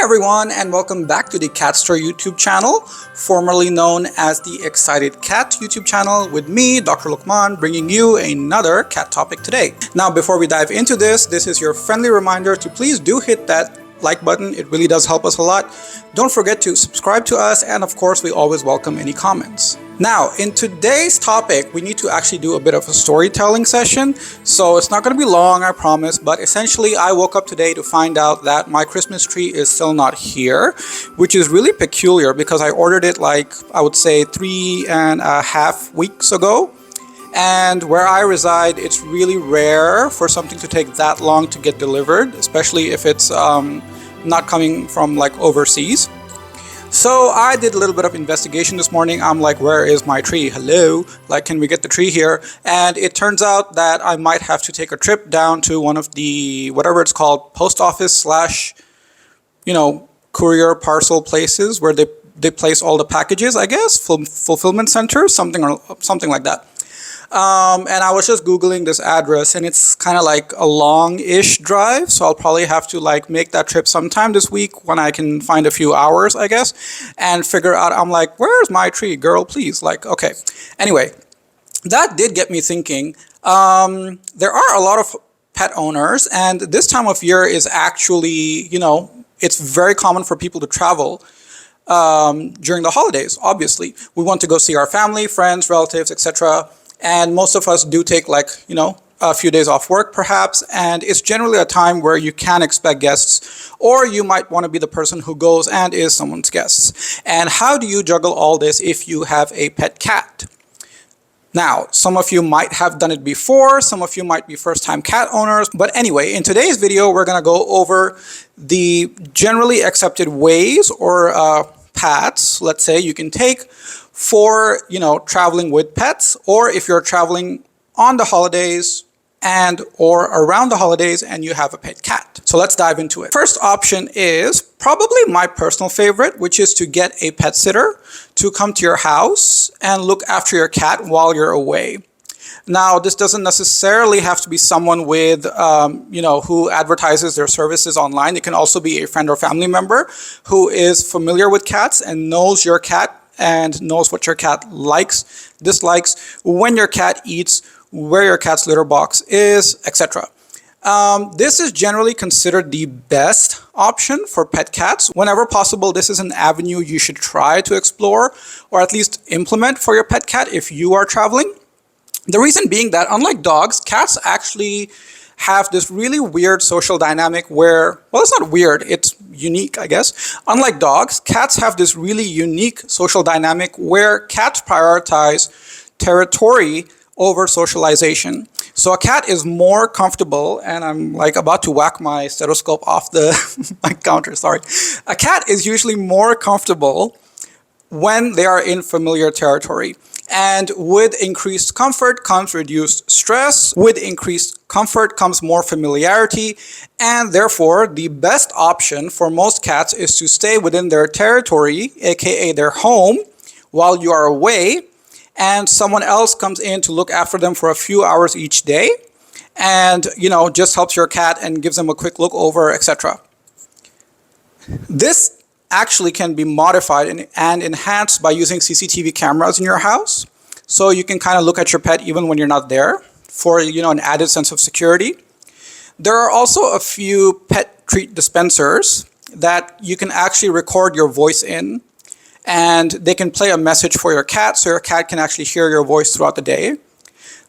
everyone, and welcome back to the Catster YouTube channel, formerly known as the Excited Cat YouTube channel, with me, Dr. Lukman, bringing you another cat topic today. Now, before we dive into this is your friendly reminder to please do hit that like button. It really does help us a lot. Don't forget to subscribe to us, and of course, we always welcome any comments. Now, in today's topic, we need to actually do a bit of a storytelling session. So it's not going to be long, I promise, but essentially I woke up today to find out that my Christmas tree is still not here, which is really peculiar because I ordered it like, I would say 3.5 weeks ago. And where I reside, it's really rare for something to take that long to get delivered, especially if it's not coming from like overseas. So I did a little bit of investigation this morning. I'm like, where is my tree? Hello? Like, can we get the tree here? And it turns out that I might have to take a trip down to one of the, whatever it's called, post office slash, courier parcel places where they place all the packages, I guess, fulfillment centers, something like that. And I was just Googling this address, and it's kind of like a long-ish drive, so I'll probably have to like make that trip sometime this week when I can find a few hours, I guess, and figure out, I'm like, where's my tree, girl, please? Like, okay. Anyway, that did get me thinking. There are a lot of pet owners, and this time of year is actually, it's very common for people to travel during the holidays. Obviously, we want to go see our family, friends, relatives, etc. And most of us do take a few days off work perhaps, and it's generally a time where you can expect guests, or you might want to be the person who goes and is someone's guest. And how do you juggle all this if you have a pet cat? Now, some of you might have done it before, some of you might be first-time cat owners, but anyway, in today's video, we're going to go over the generally accepted ways or paths, let's say, you can take for, traveling with pets, or if you're traveling on the holidays and or around the holidays and you have a pet cat. So let's dive into it. First option is probably my personal favorite, which is to get a pet sitter to come to your house and look after your cat while you're away. Now, this doesn't necessarily have to be someone with, who advertises their services online. It can also be a friend or family member who is familiar with cats and knows your cat and knows what your cat likes, dislikes, when your cat eats, where your cat's litter box is, etc. This is generally considered the best option for pet cats. Whenever possible, this is an avenue you should try to explore or at least implement for your pet cat if you are traveling. The reason being that, unlike dogs, cats actually have this really weird social dynamic where, well, it's not weird, it's unique, I guess. Unlike dogs, cats have this really unique social dynamic where cats prioritize territory over socialization. So a cat is more comfortable, and I'm like about to whack my stethoscope off the my counter, sorry. A cat is usually more comfortable when they are in familiar territory. And with increased comfort comes reduced stress. With increased comfort comes more familiarity. And therefore, the best option for most cats is to stay within their territory, aka their home, while you are away. And someone else comes in to look after them for a few hours each day. And, just helps your cat and gives them a quick look over, etc. This actually can be modified and enhanced by using CCTV cameras in your house. So you can kind of look at your pet even when you're not there for, an added sense of security. There are also a few pet treat dispensers that you can actually record your voice in, and they can play a message for your cat so your cat can actually hear your voice throughout the day.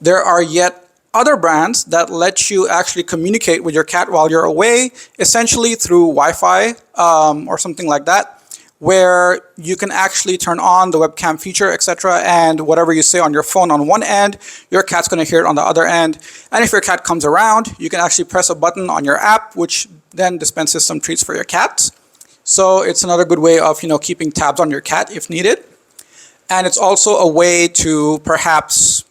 There are yet other brands that let you actually communicate with your cat while you're away, essentially through Wi-Fi or something like that, where you can actually turn on the webcam feature, etc. And whatever you say on your phone on one end, your cat's going to hear it on the other end. And if your cat comes around, you can actually press a button on your app, which then dispenses some treats for your cats. So it's another good way of, keeping tabs on your cat if needed. And it's also a way to perhaps,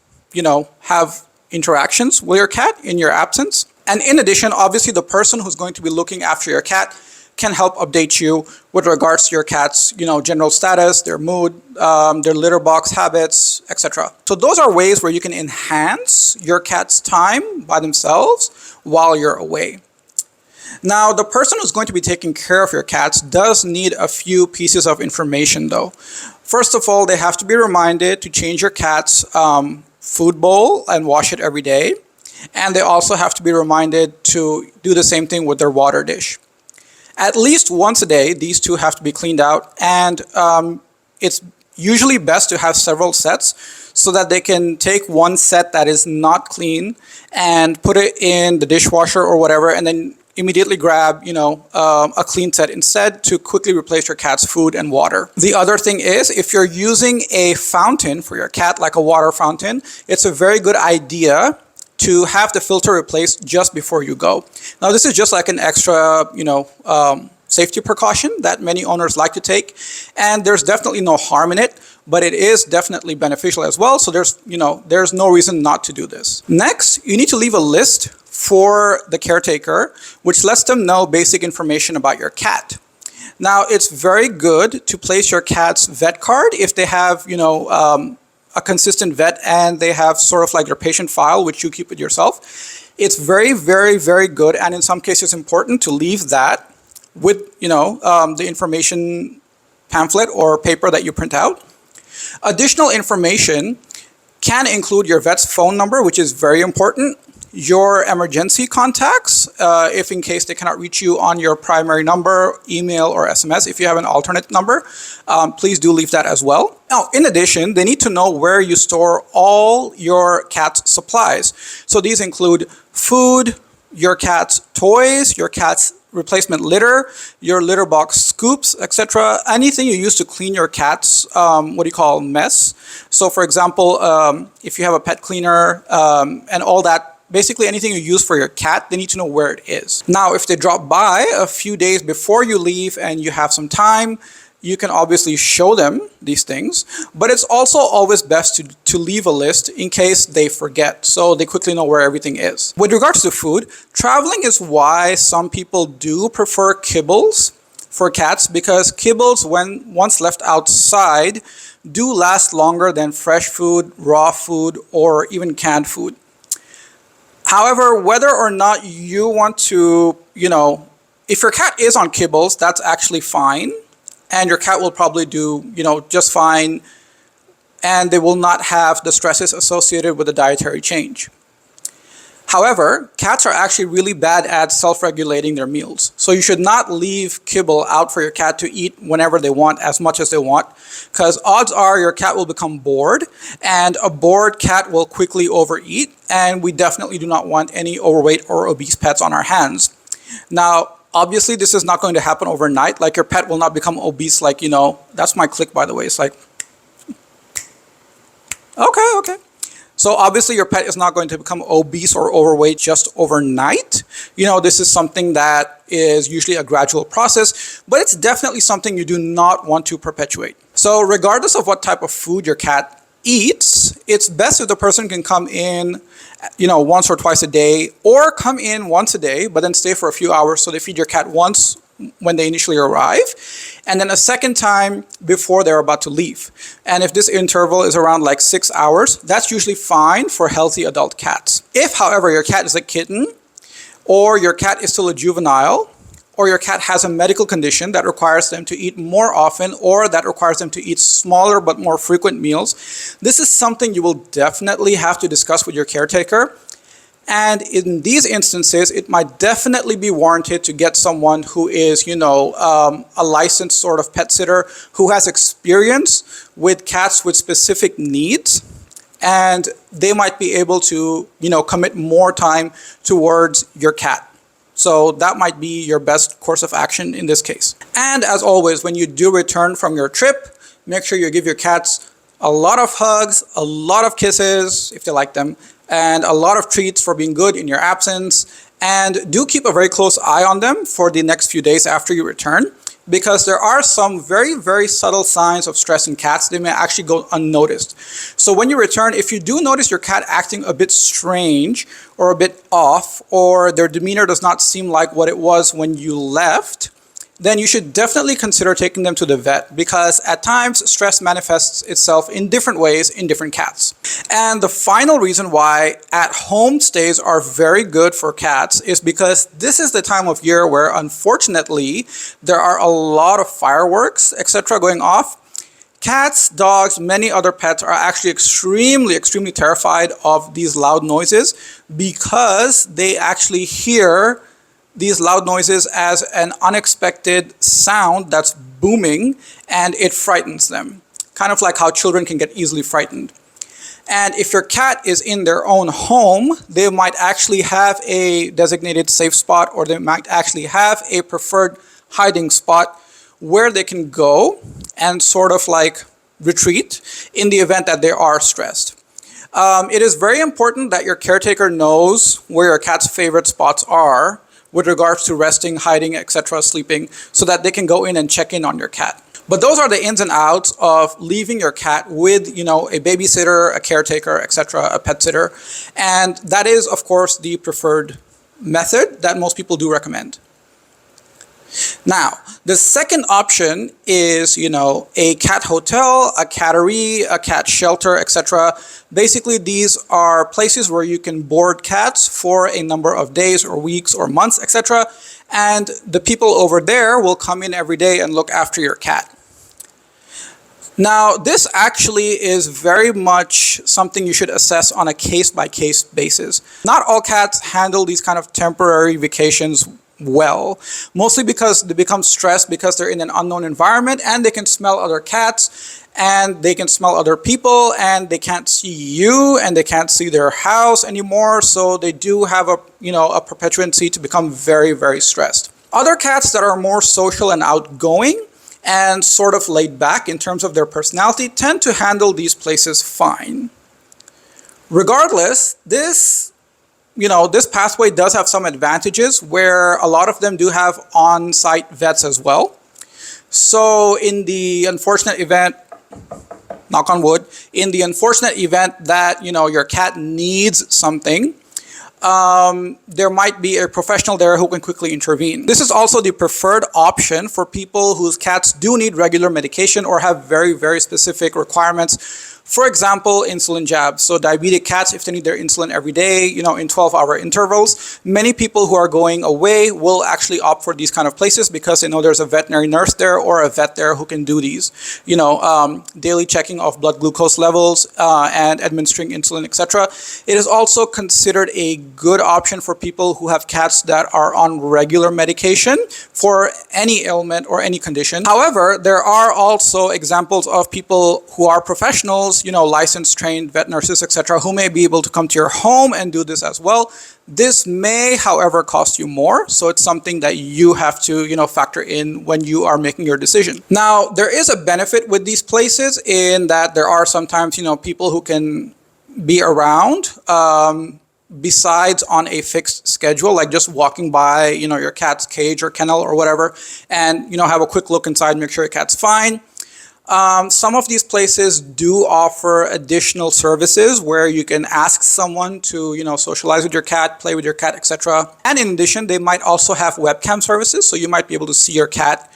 have interactions with your cat in your absence. And in addition, obviously, the person who's going to be looking after your cat can help update you with regards to your cat's, general status, their mood, their litter box habits, etc. So those are ways where you can enhance your cat's time by themselves while you're away. Now, the person who's going to be taking care of your cats does need a few pieces of information though. First of all, they have to be reminded to change your cat's food bowl and wash it every day. And they also have to be reminded to do the same thing with their water dish. At least once a day, these two have to be cleaned out, and it's usually best to have several sets so that they can take one set that is not clean and put it in the dishwasher or whatever, and then immediately grab, a clean set instead to quickly replace your cat's food and water. The other thing is, if you're using a fountain for your cat, like a water fountain, it's a very good idea to have the filter replaced just before you go. Now, this is just like an extra, safety precaution that many owners like to take, and there's definitely no harm in it, but it is definitely beneficial as well. So there's no reason not to do this. Next, you need to leave a list for the caretaker, which lets them know basic information about your cat. Now, it's very good to place your cat's vet card if they have, a consistent vet and they have sort of like their patient file, which you keep with yourself. It's very, very, very good, and in some cases important to leave that with, the information pamphlet or paper that you print out. Additional information can include your vet's phone number, which is very important, your emergency contacts, if in case they cannot reach you on your primary number, email, or SMS. If you have an alternate number, please do leave that as well. Now, in addition, they need to know where you store all your cat's supplies. So these include food, your cat's toys, your cat's replacement litter, your litter box scoops, etc. Anything you use to clean your cat's mess. So for example, if you have a pet cleaner and all that, basically anything you use for your cat, they need to know where it is. Now, if they drop by a few days before you leave and you have some time, you can obviously show them these things, but it's also always best to leave a list in case they forget, so they quickly know where everything is. With regards to food, traveling is why some people do prefer kibbles for cats, because kibbles, when once left outside, do last longer than fresh food, raw food, or even canned food. However, whether or not you want to, if your cat is on kibbles, that's actually fine. And your cat will probably do, just fine. And they will not have the stresses associated with the dietary change. However, cats are actually really bad at self-regulating their meals. So you should not leave kibble out for your cat to eat whenever they want, as much as they want, because odds are your cat will become bored, and a bored cat will quickly overeat, and we definitely do not want any overweight or obese pets on our hands. Now, obviously, this is not going to happen overnight. Like, your pet will not become obese, like, that's my click, by the way. It's like, okay. So obviously your pet is not going to become obese or overweight just overnight. This is something that is usually a gradual process, but it's definitely something you do not want to perpetuate. So regardless of what type of food your cat eats, it's best if the person can come in, once or twice a day, or come in once a day, but then stay for a few hours. So they feed your cat once when they initially arrive, and then a second time before they're about to leave. And if this interval is around like 6 hours, that's usually fine for healthy adult cats. If, however, your cat is a kitten, or your cat is still a juvenile, or your cat has a medical condition that requires them to eat more often, or that requires them to eat smaller but more frequent meals, this is something you will definitely have to discuss with your caretaker. And in these instances, it might definitely be warranted to get someone who is, a licensed sort of pet sitter who has experience with cats with specific needs. And they might be able to, commit more time towards your cat. So that might be your best course of action in this case. And as always, when you do return from your trip, make sure you give your cats a lot of hugs, a lot of kisses, if they like them, and a lot of treats for being good in your absence. And do keep a very close eye on them for the next few days after you return, because there are some very, very subtle signs of stress in cats. They may actually go unnoticed. So when you return, if you do notice your cat acting a bit strange or a bit off, or their demeanor does not seem like what it was when you left, then you should definitely consider taking them to the vet, because at times stress manifests itself in different ways in different cats. And the final reason why at-home stays are very good for cats is because this is the time of year where, unfortunately, there are a lot of fireworks, etc. going off. Cats, dogs, many other pets are actually extremely terrified of these loud noises, because they actually hear these loud noises as an unexpected sound that's booming, and it frightens them. Kind of like how children can get easily frightened. And if your cat is in their own home, they might actually have a designated safe spot, or they might actually have a preferred hiding spot where they can go and sort of like retreat in the event that they are stressed. It is very important that your caretaker knows where your cat's favorite spots are with regards to resting, hiding, etc., sleeping, so that they can go in and check in on your cat. But those are the ins and outs of leaving your cat with, a babysitter, a caretaker, etc., a pet sitter. And that is, of course, the preferred method that most people do recommend. Now, the second option is, a cat hotel, a cattery, a cat shelter, etc. Basically, these are places where you can board cats for a number of days or weeks or months, etc. And the people over there will come in every day and look after your cat. Now, this actually is very much something you should assess on a case-by-case basis. Not all cats handle these kind of temporary vacations well, mostly because they become stressed because they're in an unknown environment, and they can smell other cats, and they can smell other people, and they can't see you, and they can't see their house anymore. So they do have a perpetuancy to become very stressed. Other cats that are more social and outgoing and sort of laid back in terms of their personality tend to handle these places fine. Regardless, this pathway does have some advantages, where a lot of them do have on-site vets as well. So in the unfortunate event, knock on wood, in the unfortunate event that, your cat needs something, there might be a professional there who can quickly intervene. This is also the preferred option for people whose cats do need regular medication or have very specific requirements. For example, insulin jabs. So diabetic cats, if they need their insulin every day, in 12-hour intervals, many people who are going away will actually opt for these kind of places, because they know there's a veterinary nurse there or a vet there who can do these, daily checking of blood glucose levels and administering insulin, etc. It is also considered a good option for people who have cats that are on regular medication for any ailment or any condition. However, there are also examples of people who are professionals, licensed, trained vet nurses, etc., who may be able to come to your home and do this as well. This may, however, cost you more, so it's something that you have to, factor in when you are making your decision. Now, there is a benefit with these places in that there are sometimes, people who can be around besides on a fixed schedule, like just walking by, your cat's cage or kennel or whatever, and, have a quick look inside, make sure your cat's fine. Some of these places do offer additional services where you can ask someone to, socialize with your cat, play with your cat, etc. And in addition, they might also have webcam services, so you might be able to see your cat,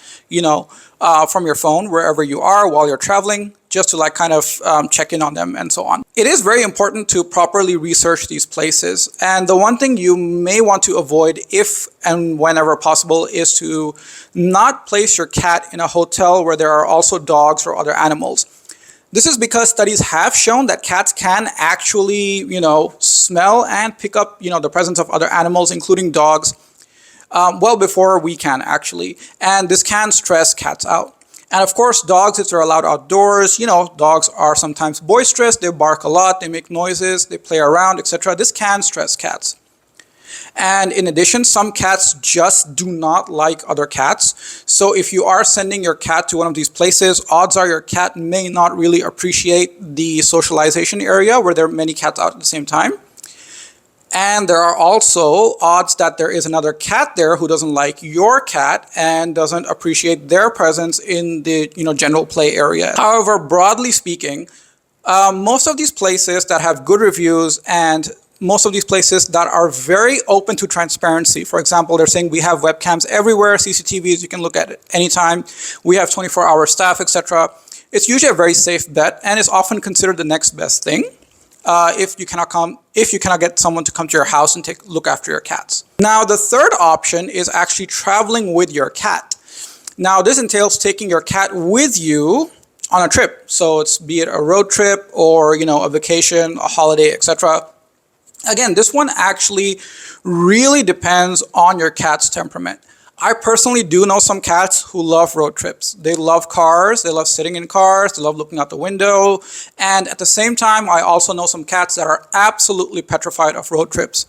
from your phone wherever you are while you're traveling, just to check in on them and so on. It is very important to properly research these places. And the one thing you may want to avoid, if and whenever possible, is to not place your cat in a hotel where there are also dogs or other animals. This is because studies have shown that cats can actually, smell and pick up, the presence of other animals, including dogs, well before we can actually. And this can stress cats out. And of course, dogs, if they're allowed outdoors, dogs are sometimes boisterous, they bark a lot, they make noises, they play around, etc. This can stress cats. And in addition, some cats just do not like other cats. So if you are sending your cat to one of these places, odds are your cat may not really appreciate the socialization area where there are many cats out at the same time. And there are also odds that there is another cat there who doesn't like your cat and doesn't appreciate their presence in the general play area. However, broadly speaking, most of these places that have good reviews and most of these places that are very open to transparency. For example, they're saying we have webcams everywhere, CCTVs, you can look at it anytime. We have 24-hour staff, etc. It's usually a very safe bet, and it's often considered the next best thing if you cannot get someone to come to your house and look after your cats. Now, the third option is actually traveling with your cat. Now, this entails taking your cat with you on a trip. So it's be it a road trip or, a vacation, a holiday, etc. Again, this one actually really depends on your cat's temperament. I personally do know some cats who love road trips. They love cars, they love sitting in cars, they love looking out the window. And at the same time, I also know some cats that are absolutely petrified of road trips.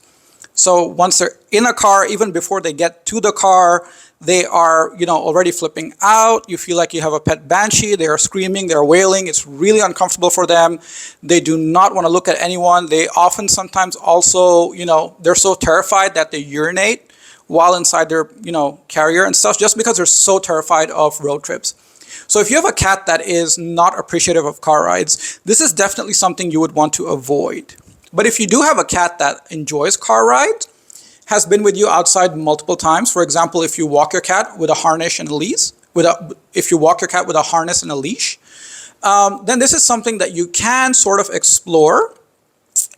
So once they're in a car, even before they get to the car, they are, already flipping out. You feel like you have a pet banshee. They are screaming, they're wailing. It's really uncomfortable for them. They do not want to look at anyone. They often sometimes also, they're so terrified that they urinate while inside their, carrier and stuff, just because they're so terrified of road trips. So if you have a cat that is not appreciative of car rides, this is definitely something you would want to avoid. But if you do have a cat that enjoys car rides, has been with you outside multiple times, for example, if you walk your cat with a harness and a leash, if you walk your cat with a harness and a leash, then this is something that you can sort of explore.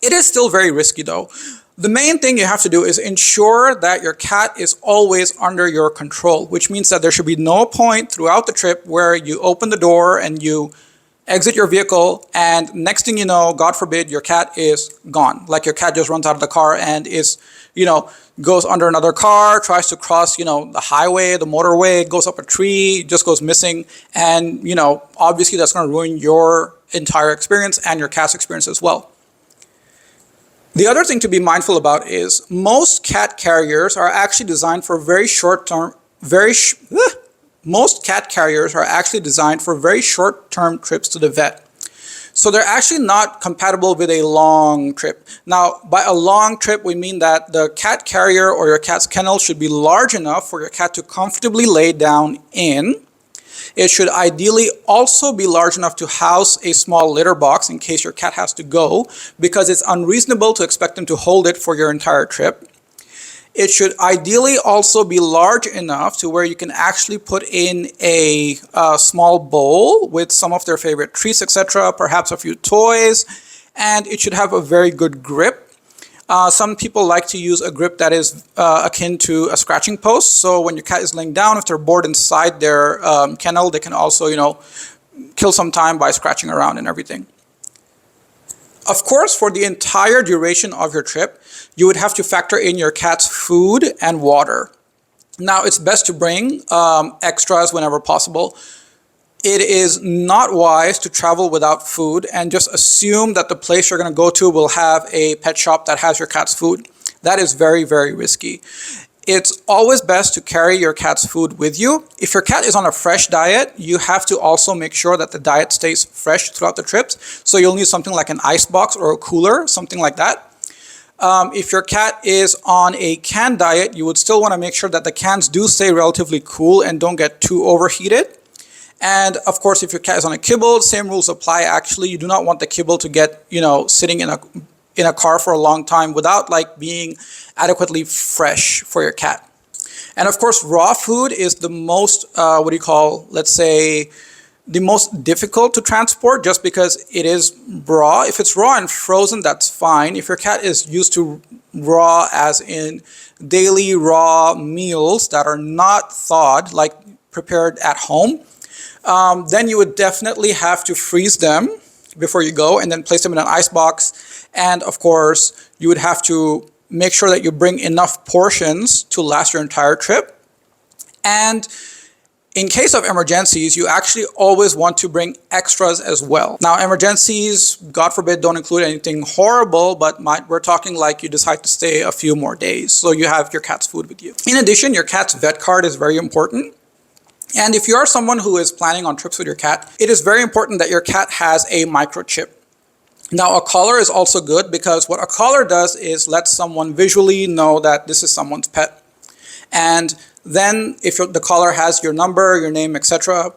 It is still very risky though. The main thing you have to do is ensure that your cat is always under your control, which means that there should be no point throughout the trip where you open the door and you exit your vehicle and next thing you know, God forbid, your cat is gone. Like your cat just runs out of the car and is, goes under another car, tries to cross, the highway, the motorway, goes up a tree, just goes missing. And, obviously that's going to ruin your entire experience and your cat's experience as well. The other thing to be mindful about is most cat carriers are actually designed for very short-term, most cat carriers are actually designed for very short-term trips to the vet. So they're actually not compatible with a long trip. Now, by a long trip, we mean that the cat carrier or your cat's kennel should be large enough for your cat to comfortably lay down in. It should ideally also be large enough to house a small litter box in case your cat has to go, because it's unreasonable to expect them to hold it for your entire trip. It should ideally also be large enough to where you can actually put in a small bowl with some of their favorite treats, etc., perhaps a few toys, and it should have a very good grip. Some people like to use a grip that is akin to a scratching post. So when your cat is laying down, if they're bored inside their kennel, they can also, kill some time by scratching around and everything. Of course, for the entire duration of your trip, you would have to factor in your cat's food and water. Now, it's best to bring extras whenever possible. It is not wise to travel without food and just assume that the place you're going to go to will have a pet shop that has your cat's food. That is very, very risky. It's always best to carry your cat's food with you. If your cat is on a fresh diet, you have to also make sure that the diet stays fresh throughout the trips. So you'll need something like an ice box or a cooler, something like that. If your cat is on a canned diet, you would still want to make sure that the cans do stay relatively cool and don't get too overheated. And of course, if your cat is on a kibble, same rules apply actually. You do not want the kibble to get, sitting in a car for a long time without being adequately fresh for your cat. And of course, raw food is the most, let's say, the most difficult to transport just because it is raw. If it's raw and frozen, that's fine. If your cat is used to raw as in daily raw meals that are not thawed, like prepared at home, then you would definitely have to freeze them before you go and then place them in an ice box. And of course, you would have to make sure that you bring enough portions to last your entire trip. And in case of emergencies, you actually always want to bring extras as well. Now, emergencies, God forbid, don't include anything horrible, but we're talking like you decide to stay a few more days. So you have your cat's food with you. In addition, your cat's vet card is very important. And if you are someone who is planning on trips with your cat, it is very important that your cat has a microchip. Now, a collar is also good because what a collar does is let someone visually know that this is someone's pet. And then if the collar has your number, your name, etc.,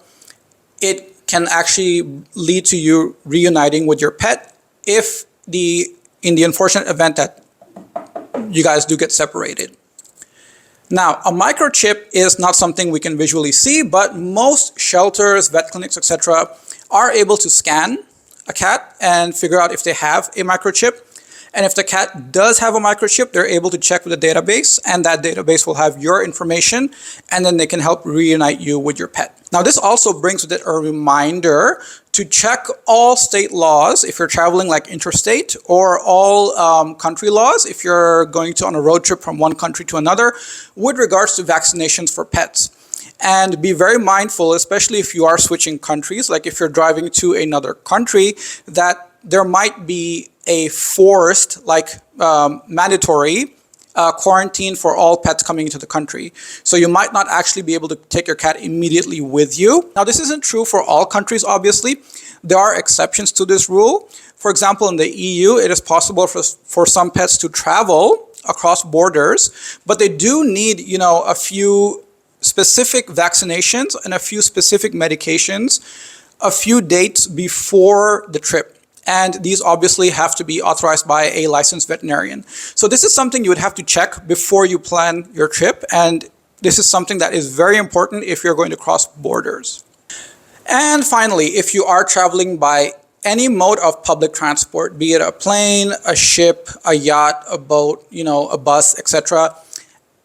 it can actually lead to you reuniting with your pet if in the unfortunate event that you guys do get separated. Now, a microchip is not something we can visually see, but most shelters, vet clinics, etc. are able to scan a cat and figure out if they have a microchip. And if the cat does have a microchip, they're able to check with the database, and that database will have your information, and then they can help reunite you with your pet. Now, this also brings with it a reminder to check all state laws if you're traveling like interstate, or all country laws if you're going on a road trip from one country to another with regards to vaccinations for pets. And be very mindful, especially if you are switching countries, like if you're driving to another country, that there might be a forced, mandatory quarantine for all pets coming into the country. So you might not actually be able to take your cat immediately with you. Now, this isn't true for all countries, obviously. There are exceptions to this rule. For example, in the EU, it is possible for some pets to travel across borders, but they do need, a few specific vaccinations and a few specific medications a few dates before the trip. And these obviously have to be authorized by a licensed veterinarian. So this is something you would have to check before you plan your trip. And this is something that is very important if you're going to cross borders. And finally, if you are traveling by any mode of public transport, be it a plane, a ship, a yacht, a boat, a bus, etc.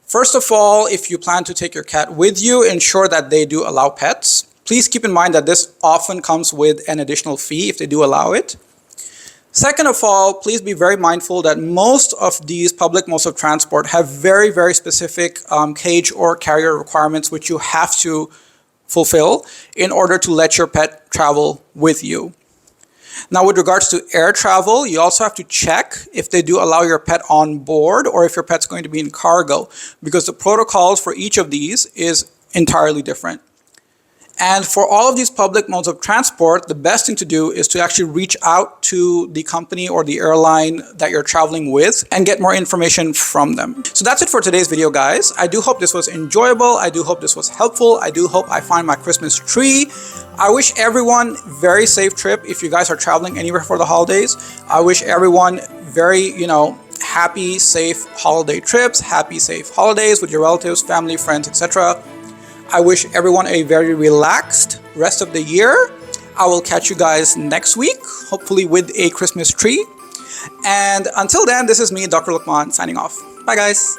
First of all, if you plan to take your cat with you, ensure that they do allow pets. Please keep in mind that this often comes with an additional fee if they do allow it. Second of all, please be very mindful that most of these public modes of transport have very, very specific cage or carrier requirements which you have to fulfill in order to let your pet travel with you. Now, with regards to air travel, you also have to check if they do allow your pet on board or if your pet's going to be in cargo, because the protocols for each of these is entirely different. And for all of these public modes of transport, the best thing to do is to actually reach out to the company or the airline that you're traveling with and get more information from them. So that's it for today's video, guys. I do hope this was enjoyable. I do hope this was helpful. I do hope I find my Christmas tree. I wish everyone very safe trip if you guys are traveling anywhere for the holidays. I wish everyone very, happy, safe holiday trips, happy, safe holidays with your relatives, family, friends, etc. I wish everyone a very relaxed rest of the year. I will catch you guys next week, hopefully with a Christmas tree. And until then, this is me, Dr. Lukman, signing off. Bye, guys.